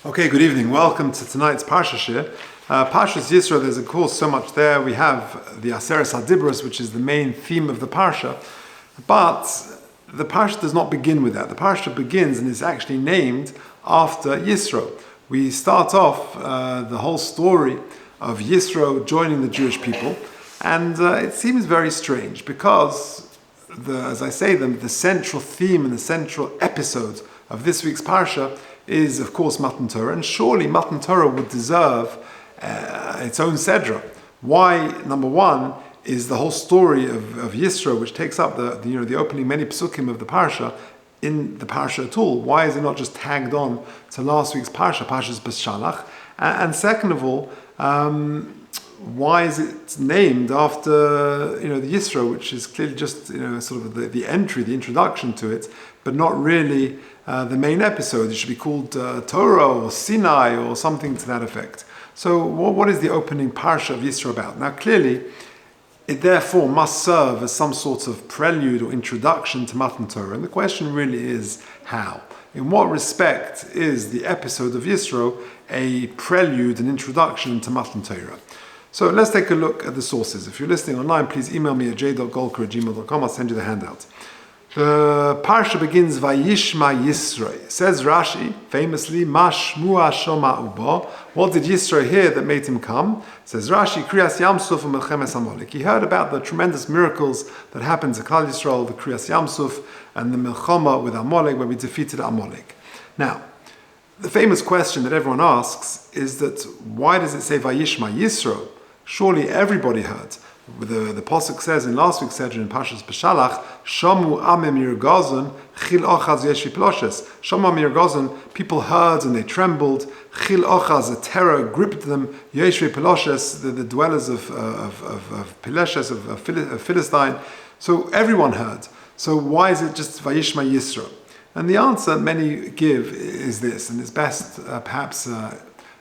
Okay, good evening. Welcome to tonight's Parsha Shiur. Parsha's Yisro, there's of course so much there. We have the Aseres HaDibros, which is the main theme of the Parsha. But the Parsha does not begin with that. The Parsha begins and is actually named after Yisro. We start off the whole story of Yisro joining the Jewish people. And it seems very strange because, the central theme and the central episode of this week's Parsha is, of course, Matan Torah, and surely Matan Torah would deserve its own Sedra. Why, number one, is the whole story of Yisro, which takes up the opening many psukim of the Parsha, in the Parsha at all? Why is it not just tagged on to last week's Parsha, Parsha's Beshalach? And second of all, why is it named after the Yisro, which is clearly just sort of the entry, the introduction to it, but not really the main episode? It should be called Torah or Sinai or something to that effect. So what is the opening Parsha of Yisro about? Now clearly, it therefore must serve as some sort of prelude or introduction to Matan Torah. And the question really is how? In what respect is the episode of Yisro a prelude, an introduction to Matan Torah? So let's take a look at the sources. If you're listening online, please email me at j.golker@gmail.com. I'll send you the handout. The Parsha begins, Vayishma Yisro. Says Rashi, famously, Mashmua Shoma Ubo. What did Yisro hear that made him come? Says Rashi, Kriyas Yamsuf and Melchemes Amalek. He heard about the tremendous miracles that happened to Klal Yisrael, the Kriyas Yamsuf, and the Melchama with Amalek, where we defeated Amalek. Now, the famous question that everyone asks is that why does it say Vayishma Yisro? Surely everybody heard. The Pasuk says in last week's Sedra in Parshas Beshalach, Shamu amem yirgazon, chil ochaz yeshi ploshes. Shamu amem yirgazon, people heard and they trembled. Chil ochaz, a terror gripped them. Yeshi ploshes, the dwellers of Peleshes, of Philistine. So everyone heard. So why is it just Vayishma Yisro? And the answer many give is this, and it's best perhaps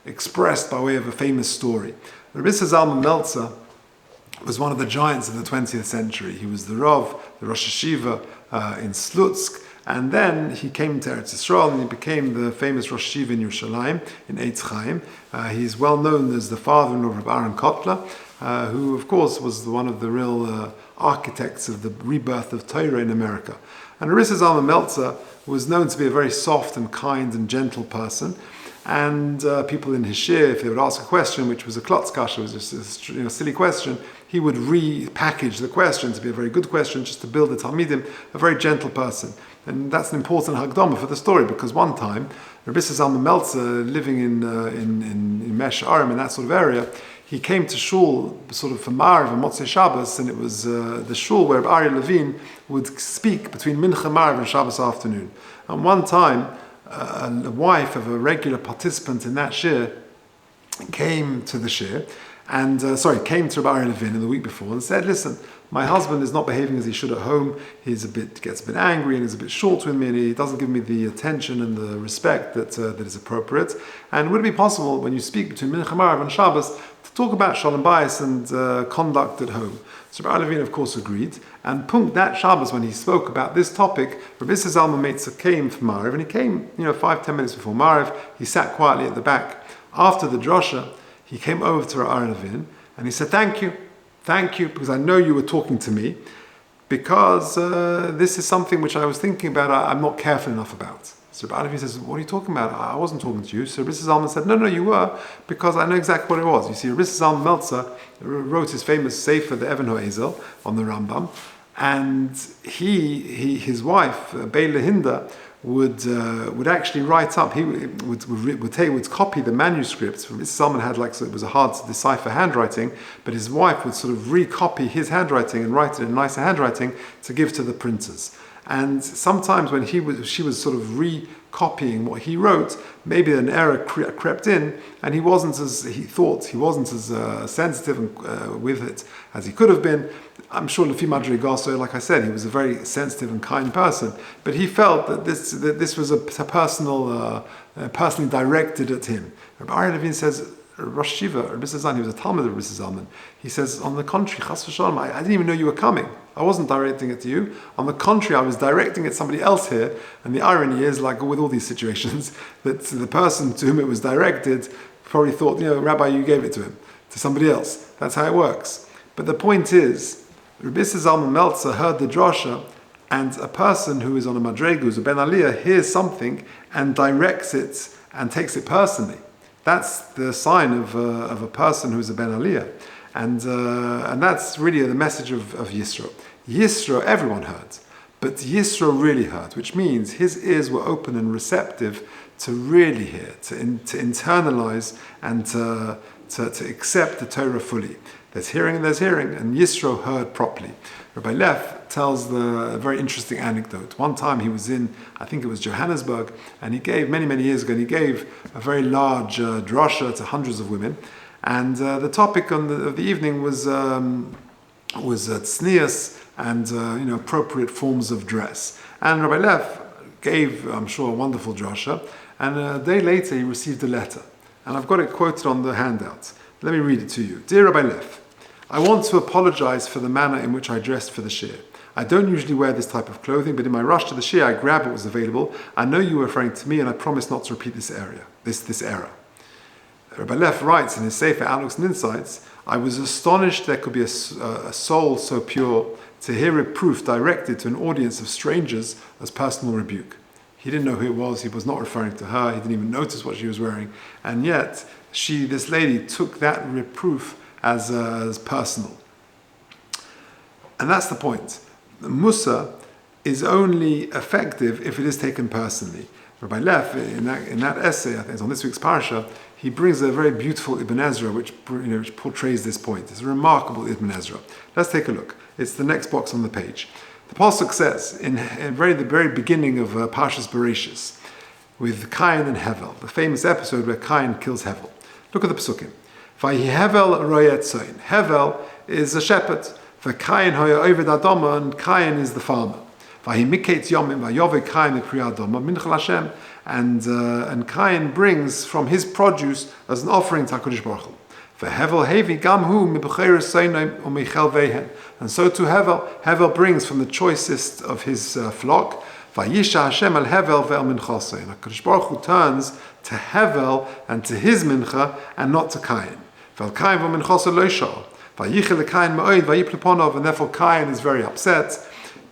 expressed by way of a famous story. Rabbi Zalman Meltzer was one of the giants of the 20th century. He was the Rav, the Rosh Hashiva in Slutsk, and then he came to Eretz Yisrael and he became the famous Rosh Hashiva in Yerushalayim, in Eitz Chaim. He's well known as the father-in-law of Aaron Kotler, who of course was one of the real architects of the rebirth of Torah in America. And Rabbi Zalman Meltzer was known to be a very soft and kind and gentle person. And people in his shiur, if they would ask a question, which was a klotz kasha, was just a silly question, he would repackage the question to be a very good question, just to build the Talmidim, a very gentle person. And that's an important hagdama for the story, because one time, Rabbi Zalman Meltzer, living in Mesh Arim, in that sort of area, he came to shul sort of for Ma'ariv and Motzei Shabbos, and it was the shul where Ari Levine would speak between Mincha Ma'ariv and Shabbos afternoon. And one time, the wife of a regular participant in that shiur came to the shiur, and came to Rabbi Levin in the week before and said, "Listen, my husband is not behaving as he should at home. Gets a bit angry and is a bit short with me, and he doesn't give me the attention and the respect that is appropriate. And would it be possible when you speak between Mincha Ma'ariv and Shabbos to talk about Shalom Bayis and conduct at home?" So Rabbi Levin, of course, agreed. And Punkt that Shabbos, when he spoke about this topic, Rabbi Zalman Meltzer came for Ma'ariv, and he came, 5-10 minutes before Ma'ariv. He sat quietly at the back. After the drasha, he came over to Rabbi Levin, and he said, thank you, because I know you were talking to me, because this is something which I was thinking about, I'm not careful enough about. So Rabbi Levin says, what are you talking about? I wasn't talking to you. So Rabbi Zalman said, no, you were, because I know exactly what it was. You see, Rabbi Zalman Meltzer wrote his famous Sefer, the Even HaEzel, on the Rambam, and his wife, Beila Hinda, would actually write up. He would copy the manuscripts. Rabbi Zalman had so it was hard to decipher handwriting, but his wife would sort of recopy his handwriting and write it in nicer handwriting to give to the printers. And sometimes when she was sort of recopying what he wrote, maybe an error crept in, and he wasn't as sensitive with it as he could have been. I'm sure Lefi Madrigaso, like I said, he was a very sensitive and kind person, but he felt that this was a personally directed at him. Rabbi Levin says, Rosh Hashiva, Rabbi Zalman, he was a Talmud of Rabbi Zalman. He says, on the contrary, Chas v'shalom, I didn't even know you were coming. I wasn't directing it to you. On the contrary, I was directing it to somebody else here. And the irony is, like with all these situations, that the person to whom it was directed probably thought, Rabbi, you gave it to him, to somebody else. That's how it works. But the point is, Rabbi Zalman Meltzer heard the drasha, and a person who is on a madrega, who's a ben aliyah, hears something and directs it and takes it personally. That's the sign of a person who's a ben aliyah. And that's really the message of Yisro. Yisro, everyone heard, but Yisro really heard, which means his ears were open and receptive to really hear, to internalize, and to accept the Torah fully. There's hearing and Yisro heard properly. Rabbi Leff tells a very interesting anecdote. One time he was in, I think it was Johannesburg, and he gave, many years ago, he gave a very large drasha to hundreds of women. And the topic of the evening was tznius and appropriate forms of dress. And Rabbi Leff gave, I'm sure, a wonderful drasha. And a day later, he received a letter, and I've got it quoted on the handout. Let me read it to you. Dear Rabbi Leff, I want to apologize for the manner in which I dressed for the shiur. I don't usually wear this type of clothing, but in my rush to the shiur, I grabbed what was available. I know you were referring to me, and I promise not to repeat this error. Rabbi Leff writes in his Sefer Outlooks and Insights, I was astonished there could be a soul so pure to hear reproof directed to an audience of strangers as personal rebuke. He didn't know who it was, he was not referring to her, he didn't even notice what she was wearing, and yet this lady took that reproof as personal. And that's the point. The Musa is only effective if it is taken personally. Rabbi Leff, in that essay, I think it's on this week's Parsha, he brings a very beautiful Ibn Ezra which portrays this point. It's a remarkable Ibn Ezra. Let's take a look. It's the next box on the page. The Pasuk says, in the very beginning of Parshas Bereshis, with Cain and Hevel, the famous episode where Cain kills Hevel. Look at the Pasukim. Vayi Hevel royet soin. Hevel is a shepherd. Cain hoya oved adama, and Cain is the farmer. Vayi miketz yomim vayove Cain mikri adama minchal Hashem, and Cain brings from his produce as an offering to HaKadosh Baruch Hu. Hevel hevi gamhu mibecheres soinim umichel vehen, and so to Hevel brings from the choicest of his flock. Vayisha Hashem al Hevel ve'al minchasoin. HaKadosh Baruch Hu turns to Hevel and to his mincha, and not to Cain. Ve'al Cain ve'minchaso lo shal. Vayichel leKain ma'od vayipl ponov, and therefore Cain is very upset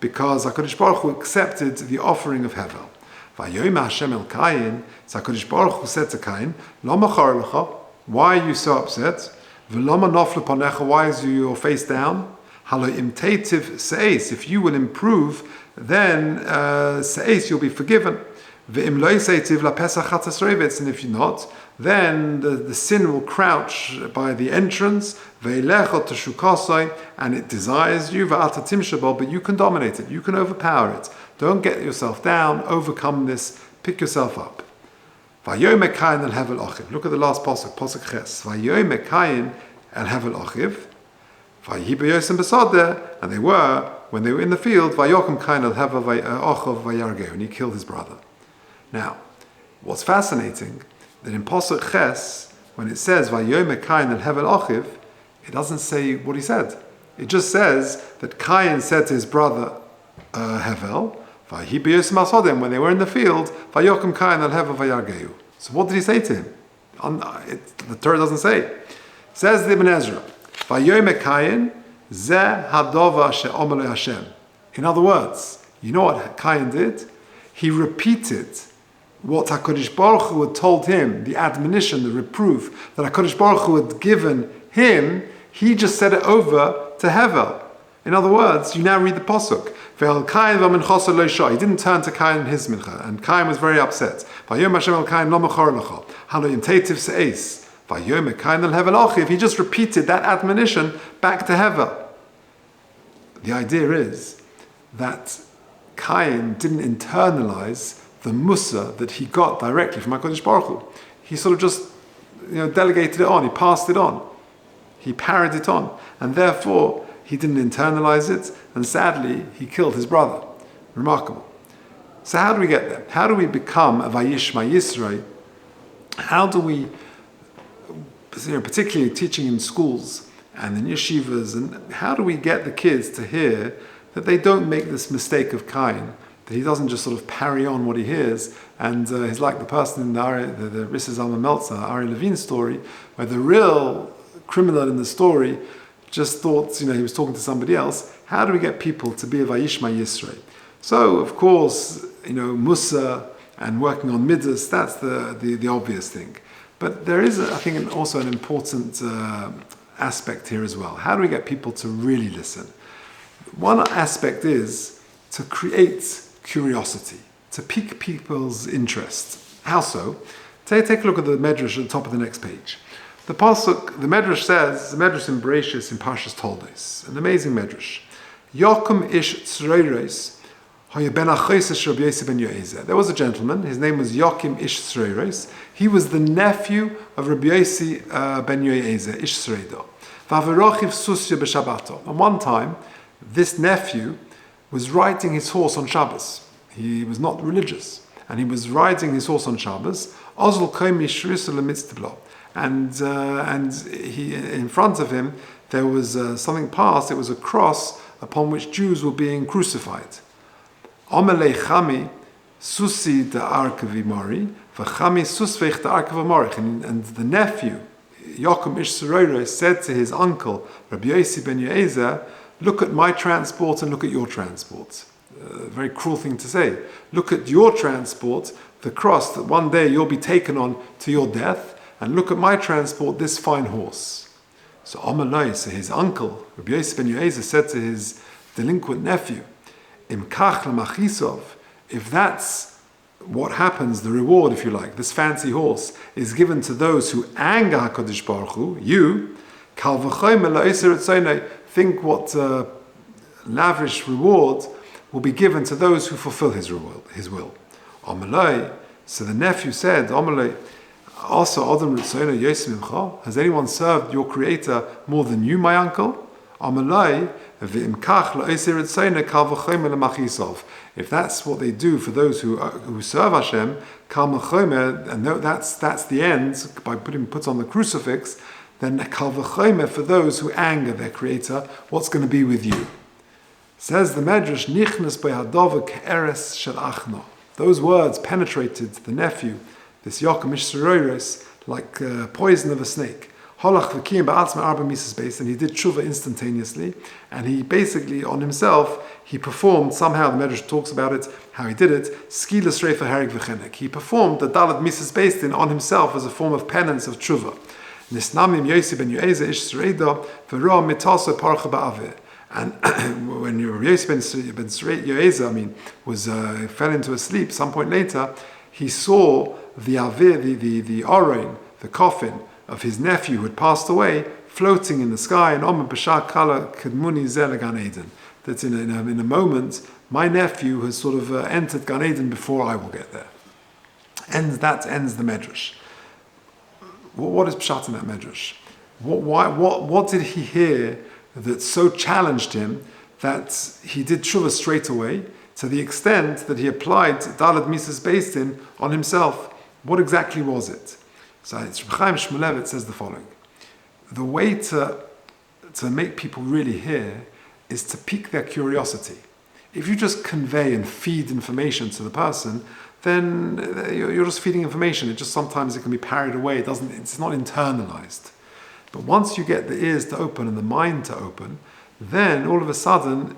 because HaKadosh Baruch Hu accepted the offering of Hevel. Vayomer Hashem el Cain, so HaKadosh Baruch Hu said to Cain, Lo machar lecha, why are you so upset? V'loma noflu panecha, why is your face down? Halo imtativ se'es, if you will improve, then se'es, you'll be forgiven. V'im lo yisetiv la pesach chatzas revetz, and if you're not, then the sin will crouch by the entrance, ve'ilechot teshukasai, and it desires you, v'ata timshabal, but you can dominate it, you can overpower it. Don't get yourself down, overcome this, pick yourself up. Vayomer Cain el Hevel Achiv. Look at the last pasuk, pasuk Ches. Vayomer Cain el Hevel Achiv. Vayihi b'yosem b'sadeh, and they were, when they were in the field, Vayokem Cain el Hevel Achiv vayargeu, and he killed his brother. Now, what's fascinating, that in pasuk Ches, when it says Vayomer Cain el Hevel Achiv, it doesn't say what he said. It just says that Cain said to his brother Hevel, when they were in the field, Vayokem Cain al Hevel vayargeu. So what did he say to him? The Torah doesn't say. It says the Ibn Ezra, Vayomer Cain zeh hadova she'omer lo Hashem. In other words, you know what Cain did? He repeated what HaKadosh Baruch Hu had told him, the admonition, the reproof that HaKadosh Baruch Hu had given him. He just said it over to Hevel. In other words, you now read the pasuk. He didn't turn to Cain and his mincha, and Cain was very upset. He just repeated that admonition back to Hevel. The idea is that Cain didn't internalize the musa that he got directly from HaKadosh Baruch Hu. He sort of just delegated it on, he passed it on, he parried it on, and therefore he didn't internalize it, and sadly, he killed his brother. Remarkable. So how do we get there? How do we become a Vayishma Yisro? How do we, particularly teaching in schools and in yeshivas, and how do we get the kids to hear that they don't make this mistake of Cain, that he doesn't just sort of parry on what he hears, and he's like the person in the Rissa Zalman Meltzer, Ari Levine story, where the real criminal in the story just thought, he was talking to somebody else. How do we get people to be a Vayishma Yisro? So, of course, Musa and working on Midas, that's the obvious thing. But there is, I think, also an important aspect here as well. How do we get people to really listen? One aspect is to create curiosity, to pique people's interest. How so? Take a look at the Medrash at the top of the next page. The Medrash says, the Medrash in Bereshis in Parshas Toldos, an amazing Medrash. Yokum ish tzreiros hoya ben achosas Rabbi Yossi ben Yoezer. There was a gentleman, his name was Yokim ish tzreiros. He was the nephew of Rabbi Yossi ben Yoezer, ish tzreido. V'averochiv susya b'shabbato. And one time, this nephew was riding his horse on Shabbos. He was not religious, and he was riding his horse on Shabbos. Ozl komi shrisel emitztiblo. And he, in front of him, there was something passed. It was a cross upon which Jews were being crucified. Omelei chami susi de arkavi mori, v'chami susveich de arkavi morich. And the nephew, Yokum ish Sororo, said to his uncle, Rabbi Yossi ben Yoezer, look at my transport and look at your transport. A very cruel thing to say. Look at your transport, the cross that one day you'll be taken on to your death, and look at my transport, this fine horse. So Amalai, so his uncle, Rabbi Yossi ben Yoezer, said to his delinquent nephew, Im kach l'machisov, if that's what happens, the reward, if you like, this fancy horse, is given to those who anger HaKadosh Baruch Hu, you, kal v'choyme la'oser etzonei, think what lavish reward will be given to those who fulfill his will. Amalai, so the nephew said, Amalai, also Adam Ritzona Yosem Imcha, has anyone served your creator more than you, my uncle? Amalai, v'imkach la'oser etzonei kal v'choyme l'machisov. If that's what they do for those who serve Hashem, kal v'choyme, and that's the end, by putting put on the crucifix, then kal v'choyme for those who anger their creator, what's going to be with you? Says the Medrash, nichnas b'hadova ke'eres shel achno. Those words penetrated the nephew, this Yokum ish Sororo, like poison of a snake. Holach v'kiyim ba'atzma arba misas beis, and he did tshuva instantaneously, and he basically, on himself, he performed, somehow the Medrash talks about it, how he did it, skilas reifa harig v'chenek. He performed the dalat misas beis on himself as a form of penance of tshuva. Nisnamim Yossi ben Yoezer ish tzreido v'ro mitaso parcha ba'aveh. And when Yossi ben Yoezer, fell into a sleep, some point later, he saw the avir, the orain, the coffin of his nephew who had passed away, floating in the sky, and Omer b'shar kala kedmuni zeh Gan Eden. That in a moment, my nephew has sort of entered Gan Eden before I will get there. And that ends the Medrash. What is pshat in that Medrash? What did he hear that so challenged him that he did tshuva straight away, to the extent that he applied Dalad Misas Beis Din on himself? What exactly was it? So it's Reb Chaim Shmulevitz says the following: the way to make people really hear is to pique their curiosity. If you just convey and feed information to the person, then you're just feeding information. Sometimes it can be parried away. It's not internalized. But once you get the ears to open and the mind to open, then all of a sudden,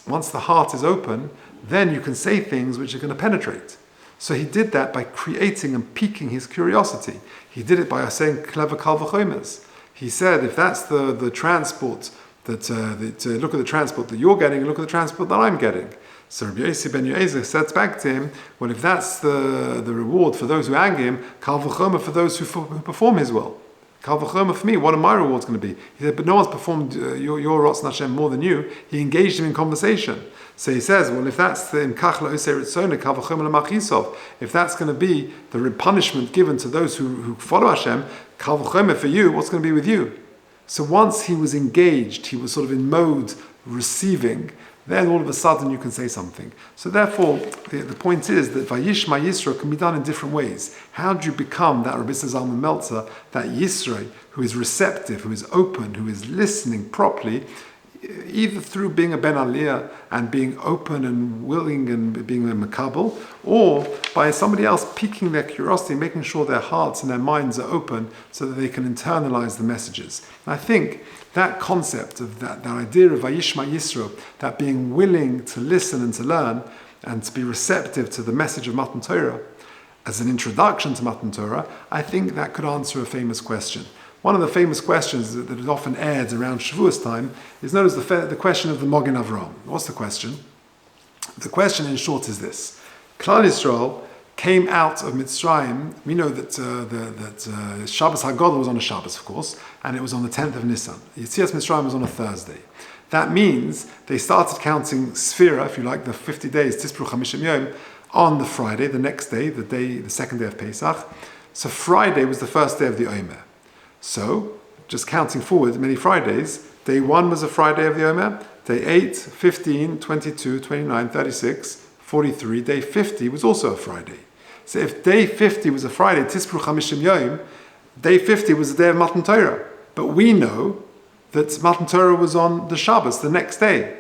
once the heart is open, then you can say things which are going to penetrate. So he did that by creating and piquing his curiosity. He did it by saying clever kal v'chomes. He said, if that's the transport look at the transport that you're getting, and look at the transport that I'm getting. So Rabbi Yossi ben Yoezer said back to him, well, if that's the reward for those who anger him, kal v'choma for those who perform his will. Kal v'choma for me, what are my rewards going to be? He said, but no one's performed your Ratzon Hashem more than you. He engaged him in conversation. So he says, well, if that's the imkach la'oser etzonei kal v'choma l'machisov, if that's going to be the punishment given to those who follow Hashem, kal v'choma for you, what's going to be with you? So once he was engaged, he was sort of in mode receiving, then all of a sudden you can say something. So therefore, the point is that Vayishma Yisro can be done in different ways. How do you become that Rabbi Zalman Meltzer, that Yisro, who is receptive, who is open, who is listening properly, either through being a Ben Aliyah and being open and willing and being a Makabel, or by somebody else piquing their curiosity, making sure their hearts and their minds are open so that they can internalize the messages. And I think that concept of that idea of Vayishma Yisro, that being willing to listen and to learn and to be receptive to the message of Matan Torah as an introduction to Matan Torah, I think that could answer a famous question. One of the famous questions that is often aired around Shavuos time is known as the question of the Mogen Avraham. What's the question? The question in short is this. Klal Yisrael came out of Mitzrayim. We know that Shabbos HaGadol was on a Shabbos, of course, and it was on the 10th of Nisan. Yetzias Mitzrayim was on a Thursday. That means they started counting Sfira, if you like, the 50 days, Tisbru Chamishim Yom, on the Friday, the next day, the second day of Pesach. So Friday was the first day of the Omer. So, just counting forward many Fridays, day 1 was a Friday of the Omer, day 8, 15, 22, 29, 36, 43, day 50 was also a Friday. So if day 50 was a Friday, Tisbru Chamishim Yom, day 50 was the day of Matan Torah. But we know that Matan Torah was on the Shabbos, the next day.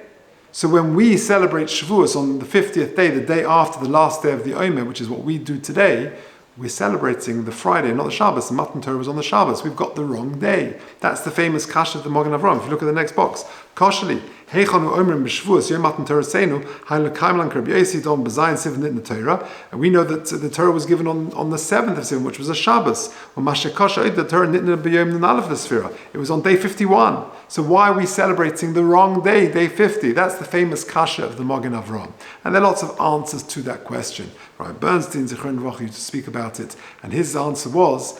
So when we celebrate Shavuos on the 50th day, the day after the last day of the Omer, which is what we do today, we're celebrating the Friday, not the Shabbos. The Matan Torah was on the Shabbos. We've got the wrong day. That's the famous Kasha of the Mogen Avraham. If you look at the next box, Koshali, Heichanu Omrim B'Shavuos Yom Matan Torah Seinu Hainu L'Kaim Lan Rabbi Yosi Dom B'Zayin Sivan Nitna Torah. And we know that the Torah was given on the 7th of Sivan, which was a Shabbos. Or Mashekosha the Torah Nitna B'Yom Nalef L'Sfira. It was on day 51. So why are we celebrating the wrong day, day 50? That's the famous Kasha of the Mogen Avraham. And there are lots of answers to that question. Right, Bernstein Zichron V'Roch used to speak about it, and his answer was,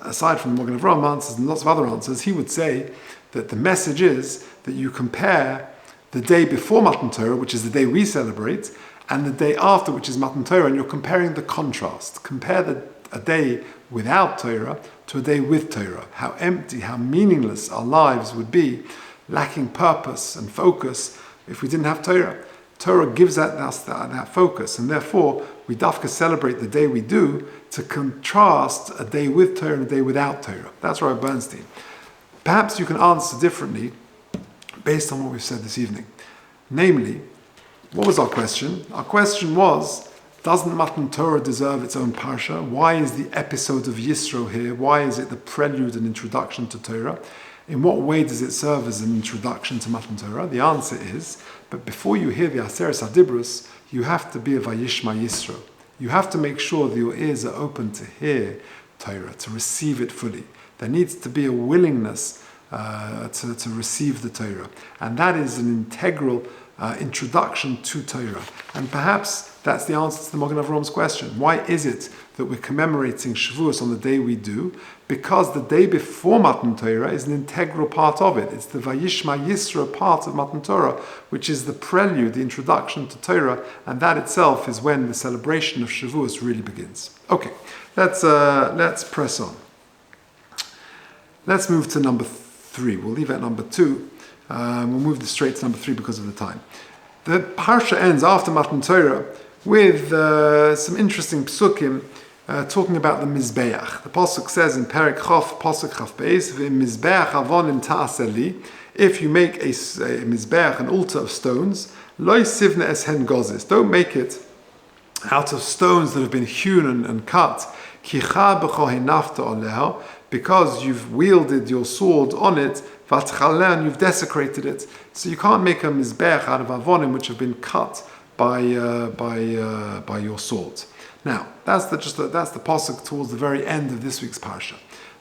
aside from the Mogen Avraham answers and lots of other answers, he would say that the message is that you compare the day before Matan Torah, which is the day we celebrate, and the day after, which is Matan Torah, and you're comparing the contrast. Compare a day without Torah to a day with Torah. How empty, how meaningless our lives would be, lacking purpose and focus if we didn't have Torah. Torah gives us that focus, and therefore we dafka celebrate the day we do to contrast a day with Torah and a day without Torah. That's Rabbi Bernstein. Perhaps you can answer differently based on what we've said this evening. Namely, what was our question? Our question was, doesn't Matan Torah deserve its own Parsha? Why is the episode of Yisro here? Why is it the prelude and introduction to Torah? In what way does it serve as an introduction to Matan Torah? The answer is, but before you hear the Aseres HaDibros, you have to be a Vayishma Yisro. You have to make sure that your ears are open to hear Torah, to receive it fully. There needs to be a willingness to receive the Torah. And that is an integral introduction to Torah. And perhaps that's the answer to the Mogen Avraham's question. Why is it that we're commemorating Shavuos on the day we do? Because the day before Matan Torah is an integral part of it. It's the Vayishma Yisro part of Matan Torah, which is the prelude, the introduction to Torah, and that itself is when the celebration of Shavuos really begins. Okay, let's press on. Let's move to number 3. We'll leave at number 2. We'll move straight to number 3 because of the time. The Parsha ends after Matan Torah with some interesting psukim talking about the Mizbeach. The pasuk says in Perek Chof, pasuk Chaf Beis, "V'Mizbeach avonim ta'aseli." If you make a Mizbeach, an altar of stones, lo sivne es hen gozis. Don't make it out of stones that have been hewn and cut. Kicha b'cho hinafta oleha, because you've wielded your sword on it. Vatchaleh, you've desecrated it. So you can't make a Mizbeach out of avonim which have been cut by your sword. Now, that's the pasuk towards the very end of this week's parsha.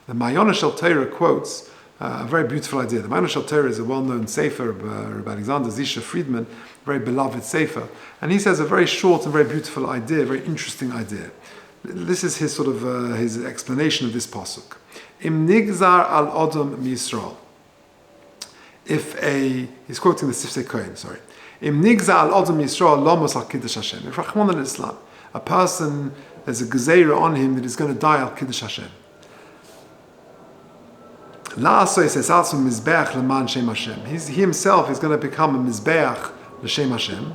The Mayona Shel Torah quotes a very beautiful idea. The Mayona Shel Torah is a well-known sefer, Rabbi Alexander Zisha Friedman, very beloved sefer, and he says a very short and very beautiful idea, a very interesting idea. This is his sort of his explanation of this pasuk. Im nigzar al odom miYisrael. He's quoting the Sifsei Kohen, sorry. Im nigzar al odom miYisrael lomos al kiddush Hashem. If Rahman al-Islam, a person, there's a gezeira on him that is going to die al kiddush Hashem. He himself is going to become a mizbeach l'shem Hashem.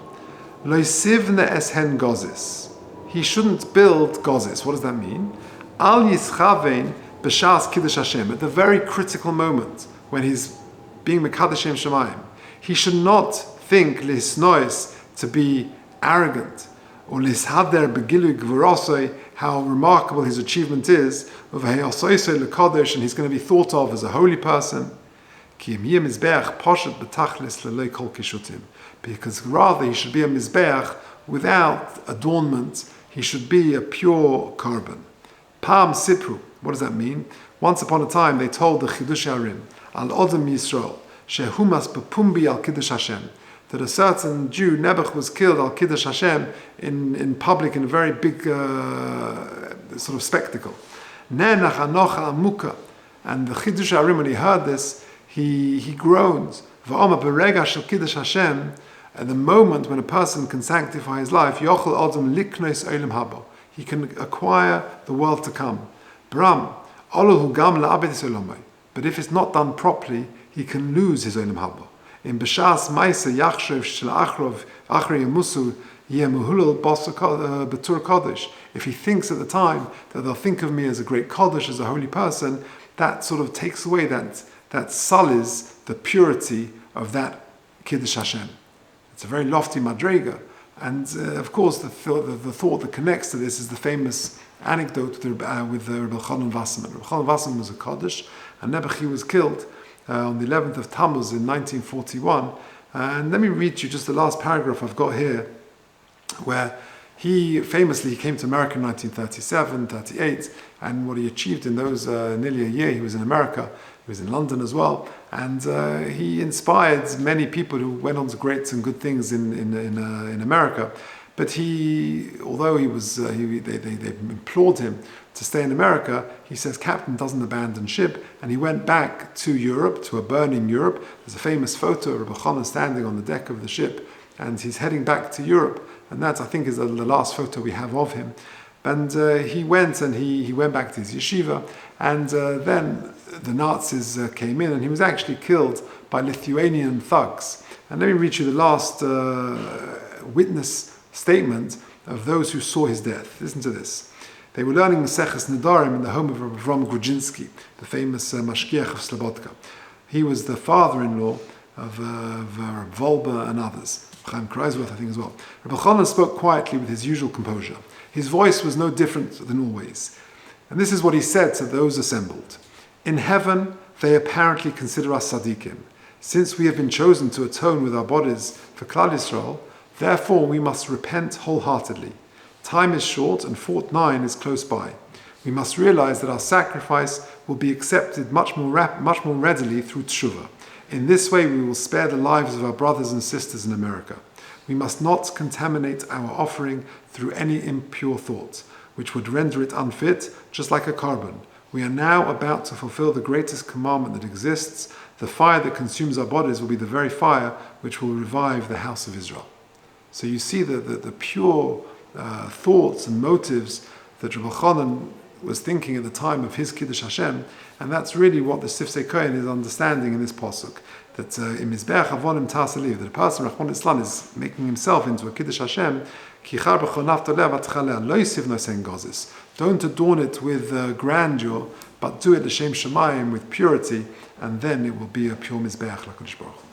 Lo sivne eshen gozis. He shouldn't build gozis. What does that mean? Al yischavein b'shas kiddush Hashem. At the very critical moment when he's being mekadosh Shem Shemayim, he should not think lisnois to be arrogant or lishader begilu gvurosoi, how remarkable his achievement is, of heyosoisoi lekadosh, and he's going to be thought of as a holy person. Ki im mizbeach poshet betachlis lelei kol kishutim. Because rather he should be a mizbeach without adornment. He should be a pure carbon. Pam sipru. What does that mean? Once upon a time they told the Chidush Harim al Odom Yisro shehumas bepumbi al Kiddush Hashem, that a certain Jew, Nebuch, was killed al Kiddush Hashem in public, in a very big sort of spectacle. Nenach anocha amuka. And the Chidush Harim, when he heard this, he groans. V'oma berega shel Kiddush Hashem. At the moment when a person can sanctify his life, yochel odom liknos olam haba, he can acquire the world to come. Bram, oluhu gam la'abedis olamai. But if it's not done properly, he can lose his olam haba. In b'shas ma'isa yachshev shel achrov achri yamusu yemuhulul betur kodesh. If he thinks at the time that they'll think of me as a great kodesh, as a holy person, that sort of takes away, that sullies the purity of that Kiddush Hashem. It's a very lofty madrega, and of course the thought that connects to this is the famous anecdote with Rabbi Chanan Wasserman. Rabbi Chanan Wasserman was a Kaddish, and Nebuchadnezzar was killed on the 11th of Tammuz in 1941. And let me read you just the last paragraph I've got here, where he famously came to America in 1937, 38, and what he achieved in those nearly a year, he was in America. He was in London as well, and he inspired many people who went on to great and good things in America. But although they implored him to stay in America, he says captain doesn't abandon ship, and he went back to Europe, to a burning Europe. There's a famous photo of Rabbi Chanan standing on the deck of the ship, and he's heading back to Europe, and that I think is the last photo we have of him. And he went back to his yeshiva, and then the Nazis came in, and he was actually killed by Lithuanian thugs. And let me read you the last witness statement of those who saw his death. Listen to this. They were learning Maseches Nedarim in the home of Avram Grudzinski, the famous mashgiach of Slobodka. He was the father-in-law of Volba and others. Chaim Kreisworth, I think, as well. Rabbi Chanan spoke quietly with his usual composure. His voice was no different than always. And this is what he said to those assembled. In heaven, they apparently consider us tzaddikim. Since we have been chosen to atone with our bodies for Klal Yisrael, therefore we must repent wholeheartedly. Time is short and Fort 9 is close by. We must realize that our sacrifice will be accepted much more readily through tshuva. In this way, we will spare the lives of our brothers and sisters in America. We must not contaminate our offering through any impure thoughts, which would render it unfit, just like a carbon. We are now about to fulfill the greatest commandment that exists. The fire that consumes our bodies will be the very fire which will revive the house of Israel. So you see the pure thoughts and motives that Rabbi Chanan was thinking at the time of his Kiddush Hashem, and that's really what the Sifsei Kohen is understanding in this pasuk. That in Mizbeach Avonim Tasaliv, that a person, Rachmana litzlan, is making himself into a Kiddush Hashem. Don't adorn it with grandeur, but do it l'shem Shemayim with purity, and then it will be a pure Mizbeach l'Kadosh Baruch Hu.